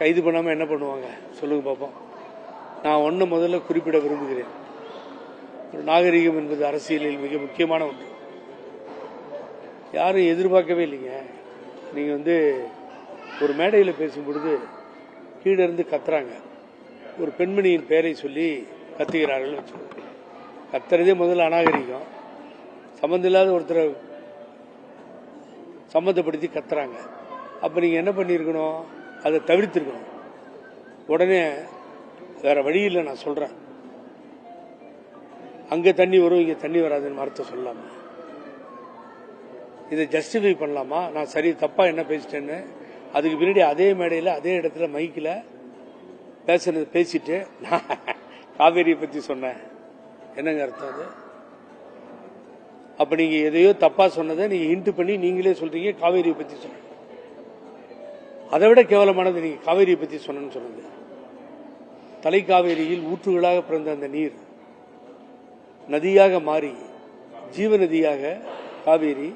கைது பண்ணாமல் என்ன பண்ணுவாங்க சொல்லுங்க பார்ப்போம். நான் ஒன்று முதல்ல குறிப்பிட விரும்புகிறேன். ஒரு நாகரிகம் என்பது அரசியலில் மிக முக்கியமான ஒன்று. யாரும் எதிர்பார்க்கவே இல்லைங்க. நீங்கள் ஒரு மேடையில் பேசும் பொழுது கீழே இருந்து கத்துறாங்க. ஒரு பெண்மணியின் பெயரை சொல்லி கத்துகிறார்கள் வச்சு. கத்துறதே முதல்ல அநாகரிகம். சம்மந்தம் இல்லாத ஒருத்தரை சம்மந்தப்படுத்தி கத்துறாங்க. அப்போ நீங்கள் என்ன பண்ணியிருக்கணும்? அதை தவிர்த்திருக்கணும். உடனே வேற வழி இல்லை, நான் சொல்றேன். அங்கே தண்ணி வரும், இங்கே தண்ணி வராதுன்னு அர்த்தம் சொல்லலாமா? இதை ஜஸ்டிஃபை பண்ணலாமா? நான் சரி தப்பா என்ன பேசிட்டேன்னு அதுக்கு பின்னாடி அதே மேடையில் அதே இடத்துல மைக்கில் பேசிட்டு நான் காவேரியை பற்றி சொன்னேன். என்னங்க அர்த்தம் அது? அப்ப நீங்க எதையோ தப்பா சொன்னதை நீங்க ஹிண்ட் பண்ணி நீங்களே சொல்றீங்க காவேரியை பத்தி சொன்ன. அதை விட கேவலமானது நீங்க காவேரியை பத்தி சொன்னு சொன்னது. தலைக்காவேரியில் ஊற்றுகளாக பிறந்த அந்த நீர் நதியாக மாறி ஜீவ நதியாக காவேரி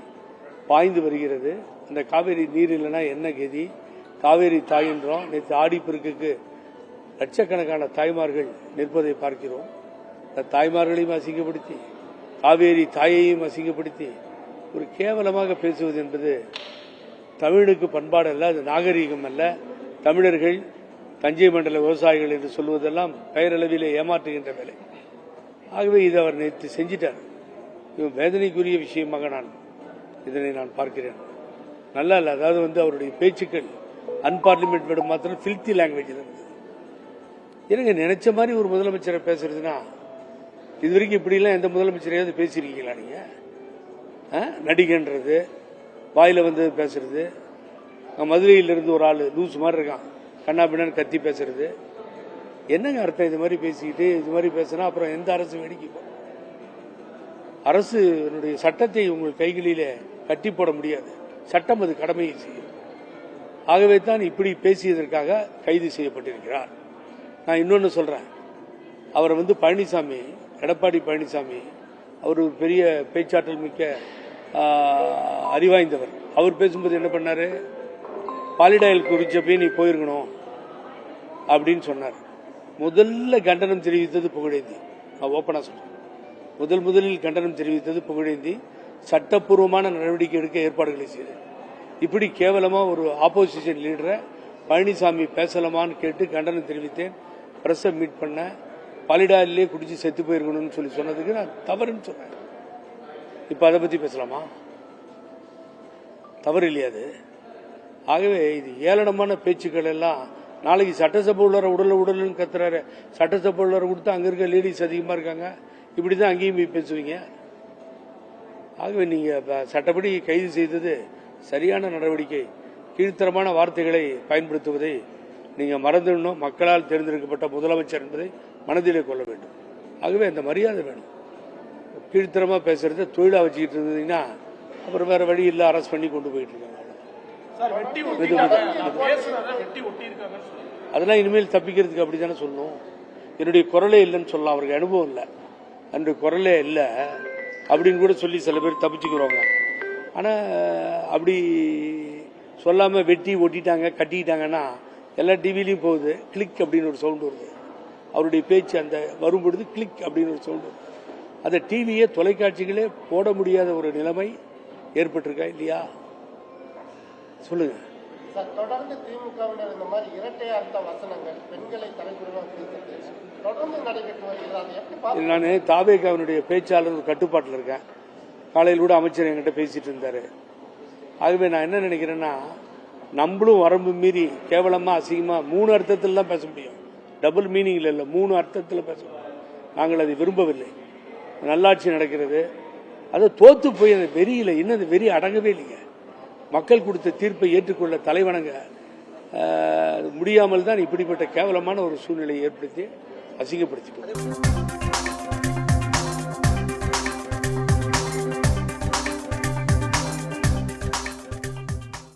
பாய்ந்து வருகிறது. அந்த காவேரி நீர் இல்லைன்னா என்ன கதி? காவேரி தாயின்றோம். நேற்று ஆடிப்பெருக்குக்கு லட்சக்கணக்கான தாய்மார்கள் நிற்பதை பார்க்கிறோம். அந்த தாய்மார்களையும் அசிங்கப்படுத்தி காவேரி தாயையும் அசிங்கப்படுத்தி ஒரு கேவலமாக பேசுவது என்பது தமிழுக்கு பண்பாடு அல்ல, அது நாகரீகம் அல்ல. தமிழர்கள் தஞ்சை மண்டல விவசாயிகள் என்று சொல்வதெல்லாம் பெயரளவிலே ஏமாற்றுகின்ற வேலை. ஆகவே இதை அவர் நேற்று செஞ்சிட்டார். இவன் வேதனைக்குரிய விஷயமாக இதனை நான் பார்க்கிறேன். நல்லா இல்லை. அதாவது அவருடைய பேச்சுக்கள் அன்பார்லிமெண்ட் வேர்டு மாத்திரம் ஃபில்த்தி லாங்குவேஜ் இருந்தது. எனக்கு நினைச்ச மாதிரி ஒரு முதலமைச்சரை பேசுறதுன்னா இதுவரைக்கும் இப்படிலாம் எந்த முதலமைச்சரையாவது பேசியிருக்கீங்களா நீங்க? நடிகன்றது, வாயில பேசுறது, மதுரையிலிருந்து ஒரு ஆள் லூஸ் மாதிரி இருக்கான், கண்ணா பின்னான்னு கத்தி பேசுறது, என்னங்க அர்த்தம்? இது மாதிரி பேசிக்கிட்டு இது மாதிரி பேசினா அப்புறம் எந்த அரசு வேடிக்கை? அரசு சட்டத்தை உங்கள் கைகளிலே கட்டி போட முடியாது. சட்டம் அது கடமையை செய்யும். ஆகவே தான் இப்படி பேசியதற்காக கைது செய்யப்பட்டிருக்கிறார். நான் இன்னொன்னு சொல்றேன். அவர் பழனிசாமி, எடப்பாடி பழனிசாமி, அவர் ஒரு பெரிய பேச்சாற்றல் மிக்க அறிவாய்ந்தவர். அவர் பேசும்போது என்ன பண்ணாரு? பாலிடாயில் குறிச்சப்பே நீ போயிருக்கணும் அப்படின்னு சொன்னார். முதல்ல கண்டனம் தெரிவித்தது புகழேந்தி. நான் ஓப்பனா சொல்றேன். முதலில் கண்டனம் தெரிவித்தது புகழேந்தி. சட்டப்பூர்வமான நடவடிக்கை எடுக்க ஏற்பாடுகளை செய்தது. இப்படி கேவலமா ஒரு ஆப்போசிஷன் லீடரை பழனிசாமி பேசலாமான்னு கேட்டு கண்டனம் தெரிவித்தேன். பிரஸ் மீட் பண்ண பாலிடாயிலே குடிச்சு செத்து போயிருக்கணும்னு சொன்னதுக்கு நான் தவறுன்னு சொன்னேன். இப்ப அதை பத்தி பேசலாமா? தவறு இல்லையா அது? ஆகவே இது ஏளனமான பேச்சுக்கள் எல்லாம் நாளைக்கு சட்டசபை உள்ளவரை உடல்னு கத்துறாரு. சட்டசபை உள்ளவரை கொடுத்து அங்க இருக்க லேடிஸ் அதிகமா இருக்காங்க. இப்படிதான் அங்கேயும் போய் பேசுவீங்க. ஆகவே நீங்க சட்டப்படி கைது செய்தது சரியான நடவடிக்கை. கீழ்த்தரமான வார்த்தைகளை பயன்படுத்துவதை நீங்க மறந்துடணும். மக்களால் தேர்ந்தெடுக்கப்பட்ட முதலமைச்சர் என்பதை மனதிலே கொள்ள வேண்டும். ஆகவே அந்த மரியாதை வேணும். கீழ்த்தரமா பேசுறத தொழிலா வச்சுக்கிட்டு இருந்தீங்கன்னா அப்புறம் வேற வழி இல்ல, அரெஸ்ட் பண்ணி கொண்டு போயிட்டு இருக்காங்க. அதெல்லாம் இனிமேல் தப்பிக்கிறதுக்கு அப்படித்தானே சொல்லணும். என்னுடைய குரலே இல்லைன்னு சொல்லலாம். அவருக்கு அனுபவம் இல்லை, அன்று குரலே இல்லை அப்படின்னு கூட சொல்லி சில பேர் தப்பிச்சுக்கிறவங்க. ஆனா அப்படி சொல்லாம வெட்டி ஒட்டிட்டாங்க, கட்டிட்டாங்கன்னா எல்லா டிவிலையும் போகுது. கிளிக் அப்படின்னு ஒரு சவுண்ட் வருது. அவருடைய பேச்சு அந்த வரும்பொழுது கிளிக் அப்படின்னு ஒரு சவுண்ட் வருது. அந்த டிவியே தொலைக்காட்சிகளே போட முடியாத ஒரு நிலைமை ஏற்பட்டிருக்கா இல்லையா? சொல்லுங்க. தொடர்ந்து திமுகவினர் இந்த மாதிரி இரட்டை அர்த்த வசனங்கள், பெண்களை தலைக்குறைவாக தொடர்ந்து நடைபெற்று வருகிறது. நான் தாவேகாவினுடைய பேச்சாளர் ஒரு கட்டுப்பாட்டில் இருக்கேன். காலையில் கூட அமைச்சர் என்கிட்ட பேசிட்டு இருந்தாரு. ஆகவே நான் என்ன நினைக்கிறேன்னா, நம்மளும் வரம்பு மீறி கேவலமா அசிங்கமா 3 அர்த்தத்தில் தான் பேச முடியும். டபுள் மீனிங்ல இல்ல, 3 அர்த்தத்தில் பேச முடியும். நாங்கள் அதை விரும்பவில்லை. நல்லாட்சி நடக்கிறது. அதை தோத்து போய் அந்த வெறியில இன்னும் அந்த வெறி அடங்கவே இல்லைங்க. மக்கள் கொடுத்த தீர்ப்பை ஏற்றுக்கொள்ள தலைவணங்க முடியாமல் தான் இப்படிப்பட்ட கேவலமான ஒரு சூழ்நிலையை ஏற்படுத்தி அசிங்கப்படுத்திட்டு